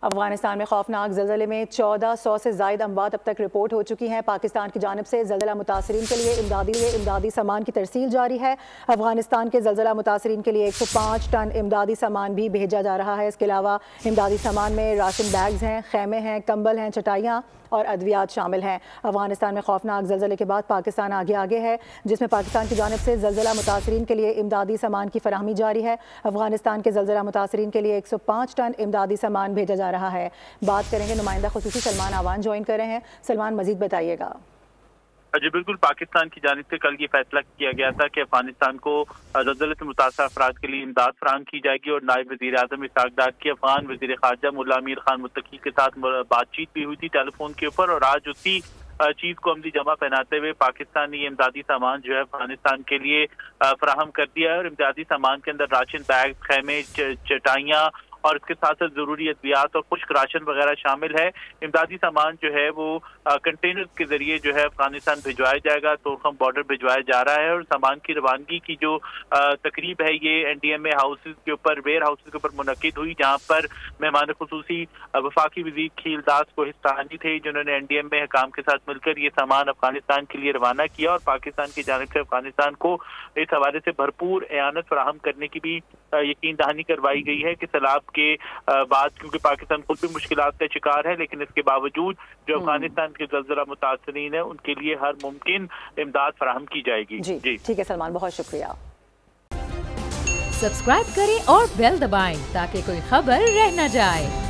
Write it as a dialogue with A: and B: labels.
A: अफगानिस्तान में खौफनाक ज़लज़ले में 1400 से ज़ायद अमवात अब तक रिपोर्ट हो चुकी हैं। पाकिस्तान की जानिब से ज़लज़ला मुतासरीन के लिए इमदादी सामान की तरसील जारी है। अफगानिस्तान के ज़लज़ला मुतासरीन के लिए 105 टन इमदादी सामान भी भेजा जा रहा है। इसके अलावा इमदादी सामान में राशन बैग्स हैं, खैमे हैं, कंबल हैं, चटाइयाँ और अद्वियात शामिल हैं। अफगानिस्तान में खौफनाक ज़लज़ले के बाद पाकिस्तान आगे है, जिसमें पाकिस्तान की जानिब से ज़लज़ला मुतासरीन के लिए इमदादी सामान की फराहमी जारी है। अफगानिस्तान के ज़लज़ला मुतासरीन के लिए 105 टन इमदादी सामान भेजा जा रहा है। बात करेंगे, नुमाइंदा खुसूसी सलमान आवान ज्वाइन कर रहे हैं। सलमान, मजीद बताइएगा।
B: जी बिल्कुल, पाकिस्तान की जानिब से कल ये फैसला किया गया था कि अफगानिस्तान को ज़लज़ले से मुतासर अफराद के लिए इमदाद फराहम की जाएगी और नायब वज़ीर आज़म इसहाक डार की अफगान वज़ीर ख़ारजा मुल्ला अमीर खान मुत्तकी के साथ बातचीत भी हुई थी टेलीफोन के ऊपर, और आज उसी चीज को अमली जमा पहनाते हुए पाकिस्तान ने ये इमदादी सामान जो है अफगानिस्तान के लिए फराहम कर दिया है। और इमदादी सामान के अंदर राशन बैग, खैमे, चटाइयाँ और इसके साथ साथ जरूरी अद्वियात और खुश्क राशन वगैरह शामिल है। इमदादी सामान जो है वो कंटेनर के जरिए जो है अफगानिस्तान भिजवाया जाएगा, तोरखम बॉर्डर भिजवाया जा रहा है। और सामान की रवानगी की जो तकरीब है ये NDMA हाउसेज के ऊपर, वेयर हाउसेज के ऊपर मुनक्किद हुई, जहाँ पर मेहमान खुसूसी वफाकी वज़ीर खील दास कोहिस्तानी थे, जिन्होंने NDMA हकाम के साथ मिलकर ये सामान अफगानिस्तान के लिए रवाना किया। और पाकिस्तान की जानिब से अफगानिस्तान को इस हवाले से भरपूर एआनत फराहम करने की भी यकीन दहानी करवाई गई है कि सैलाब के बाद, क्योंकि पाकिस्तान खुद भी मुश्किलात का शिकार है, लेकिन इसके बावजूद जो अफगानिस्तान के ज़लज़ला मुतासरीन है उनके लिए हर मुमकिन इमदाद फराहम की जाएगी।
A: जी ठीक है सलमान, बहुत शुक्रिया।
C: सब्सक्राइब करें और बेल दबाएं ताकि कोई खबर रह न जाए।